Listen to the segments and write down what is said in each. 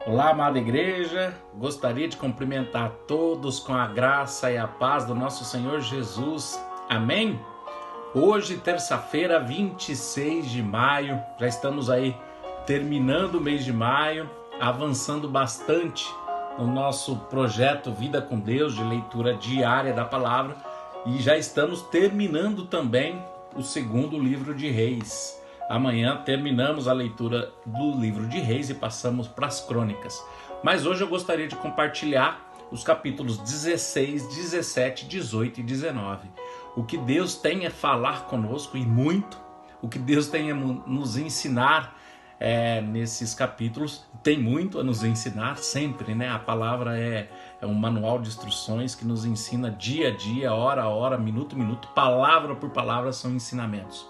Olá, amada igreja, gostaria de cumprimentar a todos com a graça e a paz do nosso Senhor Jesus. Amém? Hoje, terça-feira, 26 de maio, já estamos aí terminando o mês de maio, avançando bastante no nosso projeto Vida com Deus, de leitura diária da palavra, e já estamos terminando também o segundo livro de Reis. Amanhã terminamos a leitura do livro de Reis e passamos para as crônicas. Mas hoje eu gostaria de compartilhar os capítulos 16, 17, 18 e 19. O que Deus tem a falar conosco e muito, o que Deus tem a nos ensinar nesses capítulos. Tem muito a nos ensinar sempre, né? A palavra é um manual de instruções que nos ensina dia a dia, hora a hora, minuto a minuto, palavra por palavra são ensinamentos.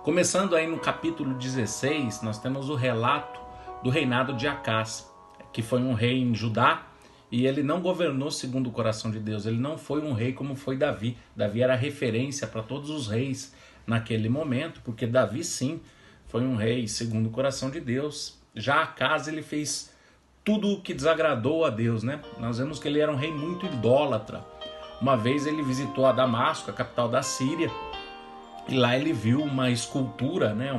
Começando aí no capítulo 16, nós temos o relato do reinado de Acás, que foi um rei em Judá, e ele não governou segundo o coração de Deus, ele não foi um rei como foi Davi. Davi era referência para todos os reis naquele momento, porque Davi sim foi um rei segundo o coração de Deus. Já Acás, ele fez tudo o que desagradou a Deus, né? Nós vemos que ele era um rei muito idólatra. Uma vez ele visitou a Damasco, a capital da Síria, e lá ele viu uma escultura, né,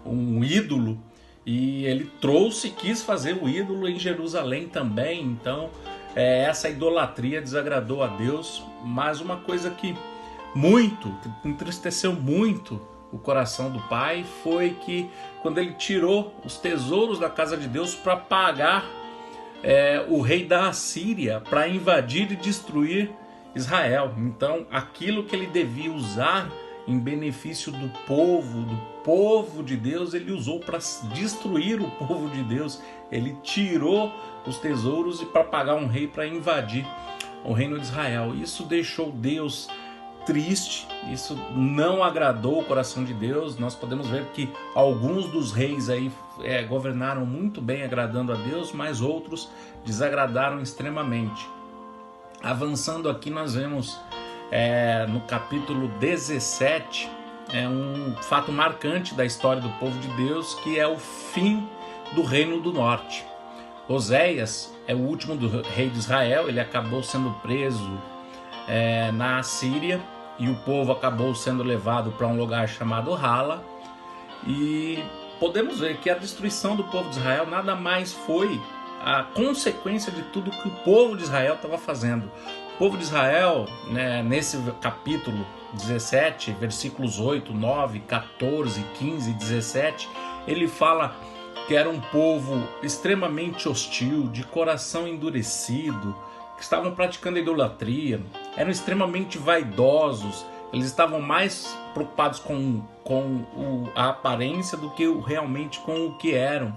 um ídolo, e ele trouxe e quis fazer o ídolo em Jerusalém também. Então essa idolatria desagradou a Deus. Mas uma coisa que entristeceu muito o coração do pai foi que quando ele tirou os tesouros da casa de Deus para pagar o rei da Assíria para invadir e destruir Israel. Então aquilo que ele devia usar em benefício do povo de Deus, ele usou para destruir o povo de Deus. Ele tirou os tesouros e para pagar um rei para invadir o reino de Israel. Isso deixou Deus triste, isso não agradou o coração de Deus. Nós podemos ver que alguns dos reis aí governaram muito bem, agradando a Deus, mas outros desagradaram extremamente. Avançando aqui, nós vemos no capítulo 17 um fato marcante da história do povo de Deus, que é o fim do reino do norte. Oséias é o último do rei de Israel. Ele acabou sendo preso na Assíria, e o povo acabou sendo levado para um lugar chamado Hala, e podemos ver que a destruição do povo de Israel nada mais foi a consequência de tudo que o povo de Israel estava fazendo. O povo de Israel, né, nesse capítulo 17, versículos 8, 9, 14, 15 e 17, ele fala que era um povo extremamente hostil, de coração endurecido, que estavam praticando idolatria, eram extremamente vaidosos. Eles estavam mais preocupados com a aparência do que realmente com o que eram.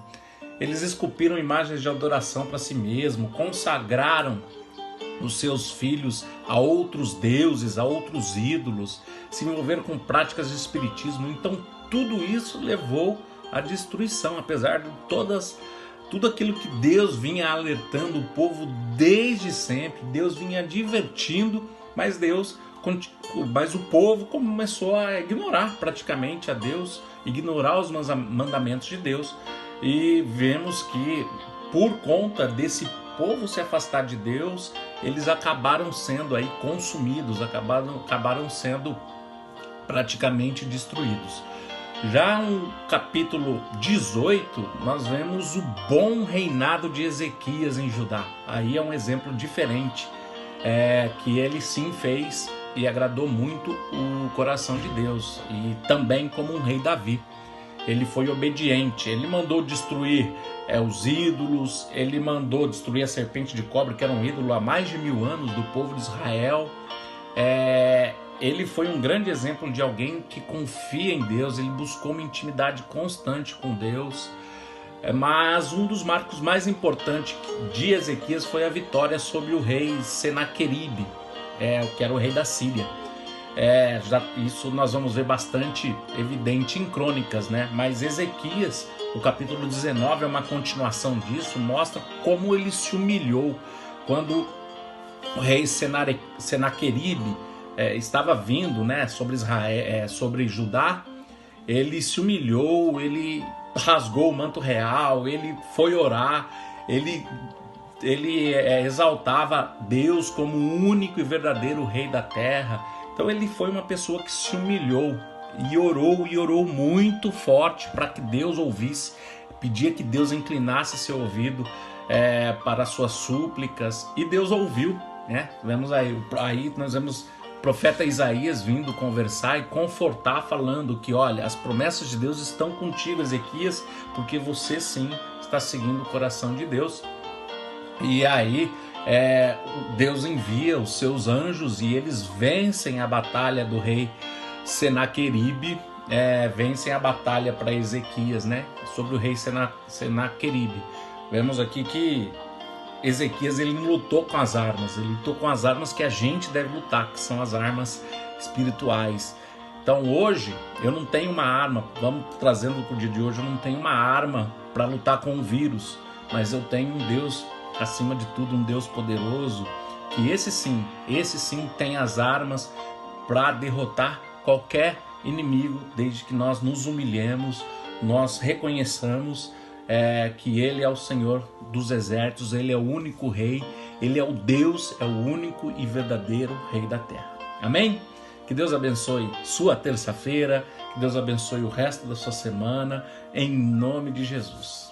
Eles esculpiram imagens de adoração para si mesmo, consagraram os seus filhos a outros deuses, a outros ídolos, se envolveram com práticas de espiritismo. Então tudo isso levou à destruição, apesar de tudo aquilo que Deus vinha alertando o povo desde sempre. Deus vinha advertindo, mas o povo começou a ignorar praticamente a Deus, ignorar os mandamentos de Deus. E vemos que por conta desse povo se afastar de Deus, eles acabaram sendo aí consumidos, acabaram sendo praticamente destruídos. Já no capítulo 18, nós vemos o bom reinado de Ezequias em Judá. Aí é um exemplo diferente, que ele sim fez e agradou muito o coração de Deus, e também como um rei Davi. Ele foi obediente, ele mandou destruir os ídolos, ele mandou destruir a serpente de cobre, que era um ídolo há mais de 1000 anos do povo de Israel. Ele foi um grande exemplo de alguém que confia em Deus, ele buscou uma intimidade constante com Deus. Mas um dos marcos mais importantes de Ezequias foi a vitória sobre o rei Senaqueribe, que era o rei da Síria. Isso nós vamos ver bastante evidente em Crônicas, né? Mas Ezequias, o capítulo 19 é uma continuação disso, mostra como ele se humilhou quando o rei Senaqueribe estava vindo, né, sobre Israel, sobre Judá. Ele se humilhou, ele rasgou o manto real, ele foi orar, ele exaltava Deus como o único e verdadeiro rei da terra. Então ele foi uma pessoa que se humilhou e orou muito forte para que Deus ouvisse, pedia que Deus inclinasse seu ouvido para as suas súplicas, e Deus ouviu, né? Vemos aí nós vemos o profeta Isaías vindo conversar e confortar, falando que, olha, as promessas de Deus estão contigo, Ezequias, porque você sim está seguindo o coração de Deus. E aí Deus envia os seus anjos e eles vencem a batalha do rei Senaqueribe, vencem a batalha para Ezequias, né? Sobre o rei Senaqueribe. Vemos aqui que Ezequias ele não lutou com as armas, ele lutou com as armas que a gente deve lutar, que são as armas espirituais. Então hoje eu não tenho uma arma, vamos trazendo para o dia de hoje, eu não tenho uma arma para lutar com o vírus, mas eu tenho um Deus acima de tudo, um Deus poderoso, que esse sim tem as armas para derrotar qualquer inimigo, desde que nós nos humilhemos, nós reconheçamos que Ele é o Senhor dos exércitos, Ele é o único Rei, Ele é o Deus, é o único e verdadeiro Rei da terra. Amém? Que Deus abençoe sua terça-feira, que Deus abençoe o resto da sua semana, em nome de Jesus.